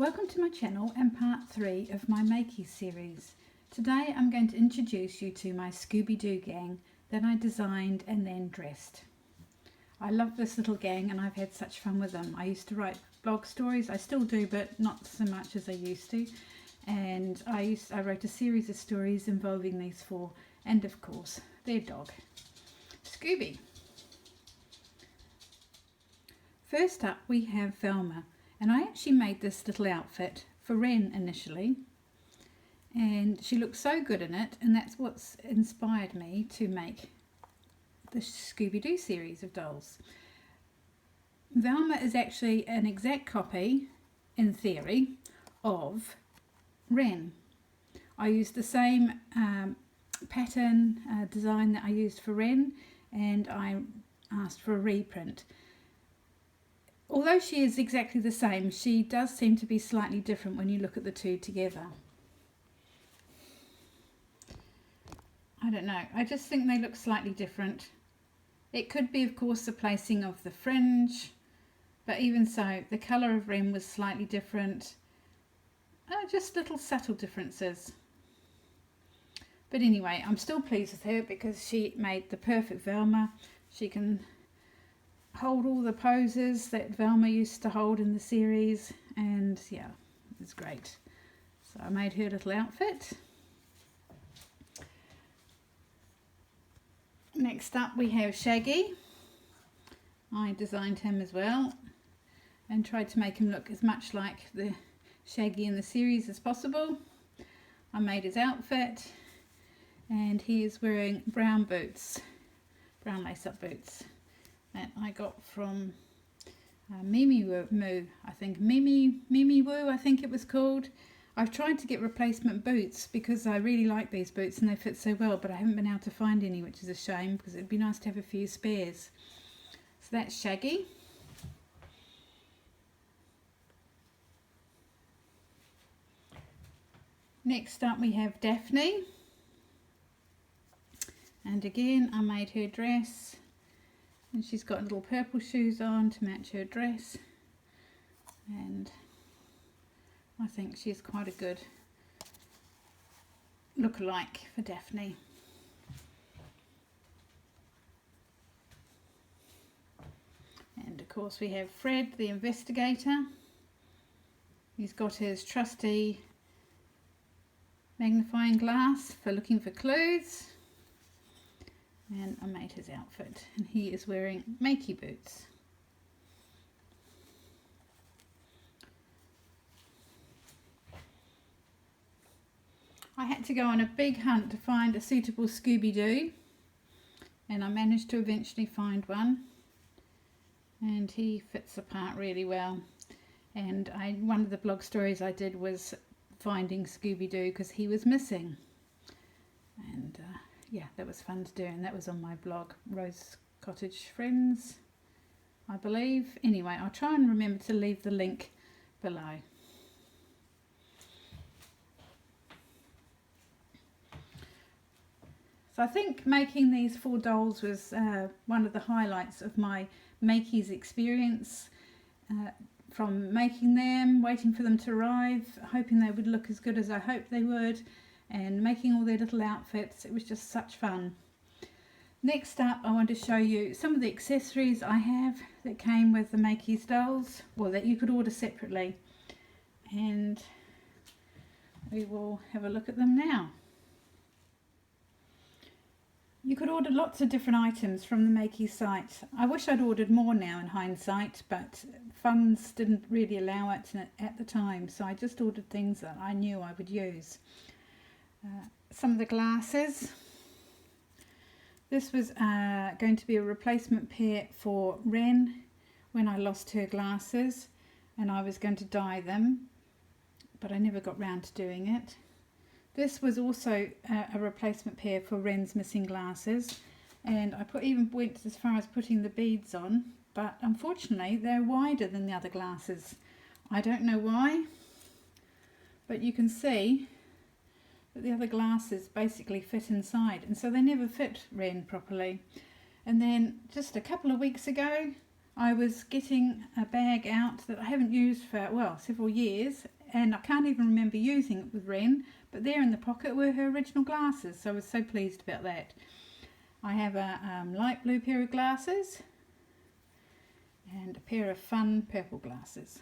Welcome to my channel and part 3 of my Makies series. Today I'm going to introduce you to my Scooby-Doo gang that I designed and then dressed. I love this little gang and I've had such fun with them. I used to write blog stories, I still do, but not so much as I used to. And I wrote a series of stories involving these four and of course their dog, Scooby. First up we have Velma. And I actually made this little outfit for Wren initially, and she looked so good in it, and that's what's inspired me to make the Scooby-Doo series of dolls. Velma is actually an exact copy, in theory, of Wren. I used the same pattern design that I used for Wren, and I asked for a reprint. Although she is exactly the same, she does seem to be slightly different when you look at the two together. I don't know, I just think they look slightly different. It could be, of course, the placing of the fringe, but even so, the colour of Wren was slightly different. Just little subtle differences. But anyway, I'm still pleased with her because she made the perfect Velma. She can hold all the poses that Velma used to hold in the series, and yeah, it's great. So I made her little outfit. Next up we have Shaggy. I designed him as well and tried to make him look as much like the Shaggy in the series as possible. I made his outfit and he is wearing brown boots, brown lace-up boots, that I got from Mimi Woo, I think. Mimi Woo, I think it was called. I've tried to get replacement boots because I really like these boots and they fit so well, but I haven't been able to find any, which is a shame because it'd be nice to have a few spares. So that's Shaggy. Next up we have Daphne. And again, I made her dress. And she's got little purple shoes on to match her dress, and I think she's quite a good look-alike for Daphne. And of course we have Fred, the investigator. He's got his trusty magnifying glass for looking for clues. And I made his outfit, and he is wearing Makies boots. I had to go on a big hunt to find a suitable Scooby-Doo, and I managed to eventually find one, and he fits the part really well. And one of the blog stories I did was finding Scooby-Doo because he was missing, and yeah, that was fun to do, and that was on my blog, Rose Cottage Friends, I believe. Anyway, I'll try and remember to leave the link below. So I think making these four dolls was one of the highlights of my Makies experience. From making them, waiting for them to arrive, hoping they would look as good as I hoped they would, and making all their little outfits. It was just such fun. Next up, I want to show you some of the accessories I have that came with the Makies dolls, well, that you could order separately, and we will have a look at them now. You could order lots of different items from the Makies site. I wish I'd ordered more now in hindsight, but funds didn't really allow it at the time, so I just ordered things that I knew I would use. Some of the glasses. This was going to be a replacement pair for Wren when I lost her glasses, and I was going to dye them, but I never got round to doing it. This was also a replacement pair for Wren's missing glasses, and I even went as far as putting the beads on, but unfortunately they're wider than the other glasses. I don't know why, but you can see that the other glasses basically fit inside, and so they never fit Wren properly. And then just a couple of weeks ago I was getting a bag out that I haven't used for, well, several years, and I can't even remember using it with Ren, but there in the pocket were her original glasses, so I was so pleased about that. I have a light blue pair of glasses and a pair of fun purple glasses.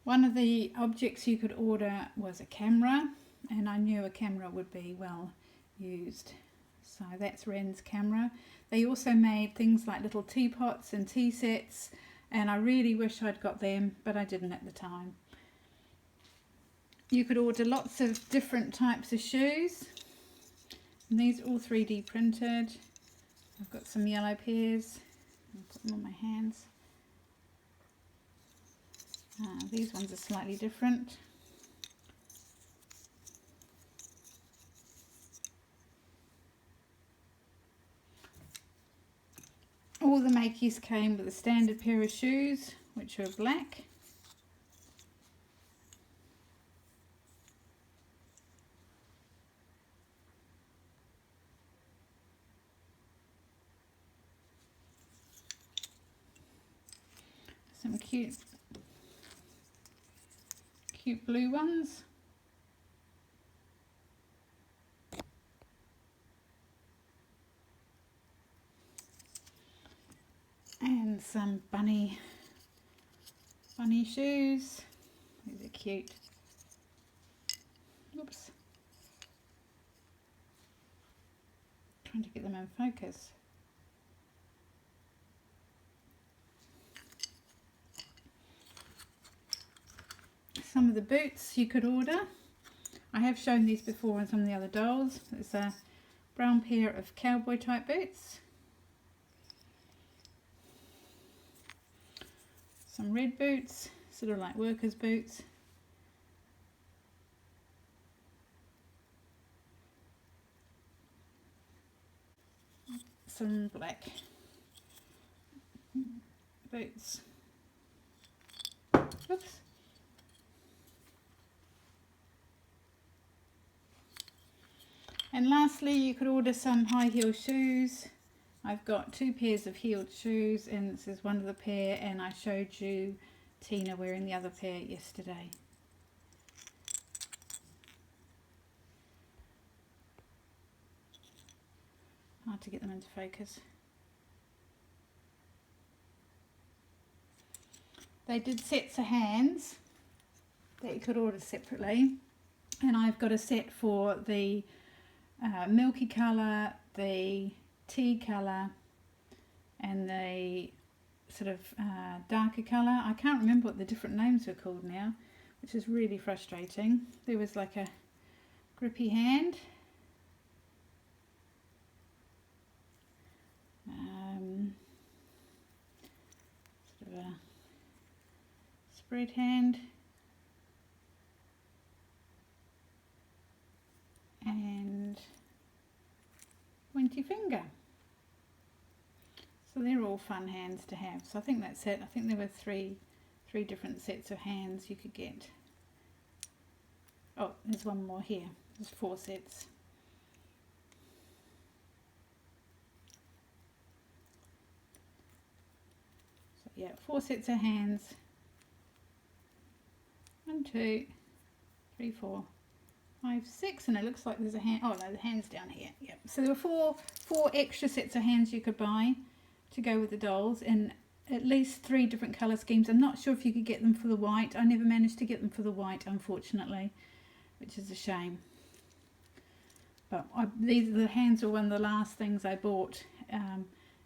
One of the objects you could order was a camera, and I knew a camera would be well used. So that's Ren's camera. They also made things like little teapots and tea sets, and I really wish I'd got them, but I didn't at the time. You could order lots of different types of shoes, and these are all 3D printed. I've got some yellow pairs. I'll put them on my hands. These ones are slightly different. All the Makies came with a standard pair of shoes, which are black. Some cute blue ones. And some bunny shoes. These are cute. Oops. Trying to get them in focus. Some of the boots you could order. I have shown these before on some of the other dolls. It's a brown pair of cowboy type boots. Some red boots, sort of like workers' boots. Some black boots. Oops. And lastly, you could order some high heel shoes. I've got 2 pairs of heeled shoes, and this is one of the pair, and I showed you Tina wearing the other pair yesterday. Hard to get them into focus. They did sets of hands that you could order separately, and I've got a set for the milky colour, the tea colour, and the sort of darker colour. I can't remember what the different names were called now, which is really frustrating. There was like a grippy hand, sort of a spread hand, and pointy finger. So they're all fun hands to have. So I think that's it. I think there were three different sets of hands you could get. Oh, there's one more here. There's 4 sets. So yeah, 4 sets of hands. 1, 2, 3, 4, 5, 6, and it looks like there's a hand. Oh no, the hand's down here. Yep. So there were four extra sets of hands you could buy to go with the dolls, in at least 3 different colour schemes. I'm not sure if you could get them for the white. I never managed to get them for the white, unfortunately, which is a shame. But the hands were one of the last things I bought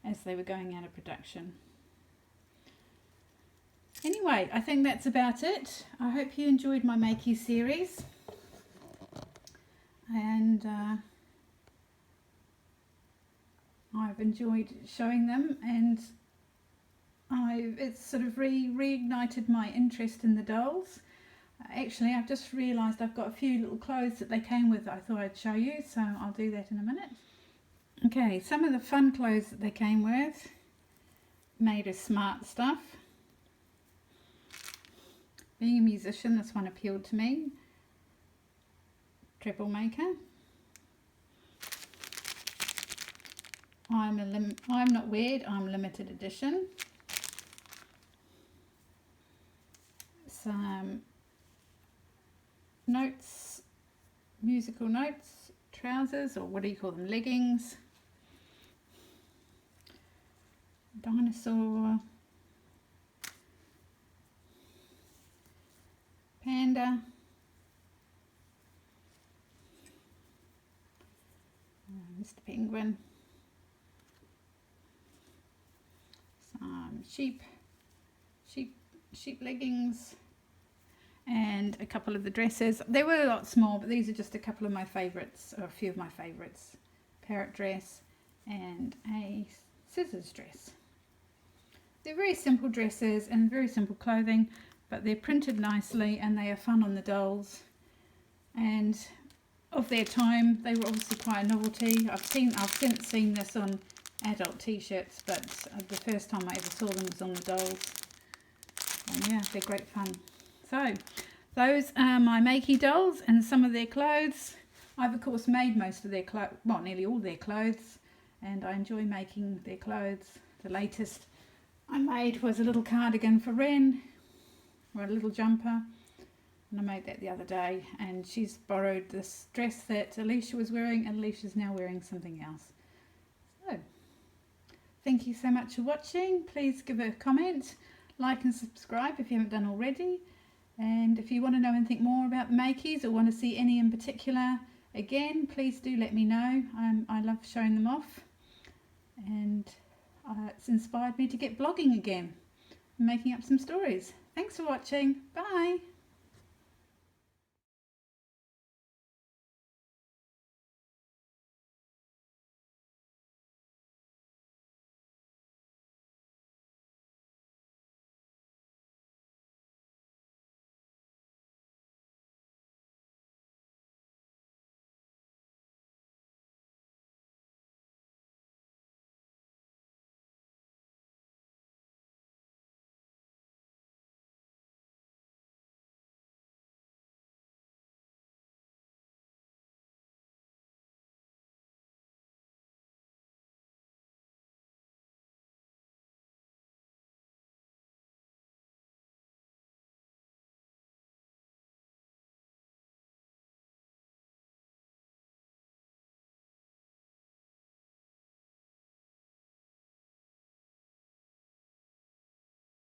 as they were going out of production. Anyway, I think that's about it. I hope you enjoyed my Makies series. And I've enjoyed showing them, and it's sort of reignited my interest in the dolls. Actually, I've just realised I've got a few little clothes that they came with that I thought I'd show you, so I'll do that in a minute. Okay, some of the fun clothes that they came with, made of smart stuff. Being a musician, this one appealed to me. Troublemaker. I'm Not Weird, I'm limited edition. Some notes, musical notes, trousers, or what do you call them, leggings. Dinosaur. Panda. Mr. Penguin. Some sheep leggings, and a couple of the dresses. They were a lot small, but these are just a couple of my favourites, or a few of my favourites. Parrot dress and a scissors dress. They're very simple dresses and very simple clothing, but they're printed nicely and they are fun on the dolls. And of their time, they were obviously quite a novelty. I've since seen this on adult t-shirts, but the first time I ever saw them was on the dolls. And yeah, they're great fun. So those are my Makey dolls and some of their clothes. I've of course made most of their clothes, well, nearly all their clothes, and I enjoy making their clothes. The latest I made was a little cardigan for Ren, or a little jumper, and I made that the other day, and she's borrowed this dress that Alicia was wearing, and Alicia's now wearing something else. So thank you so much for watching. Please give a comment, like and subscribe if you haven't done already, and if you want to know anything more about the Makies or want to see any in particular again, please do let me know. I love showing them off, and it's inspired me to get blogging again, making up some stories. Thanks for watching. Bye.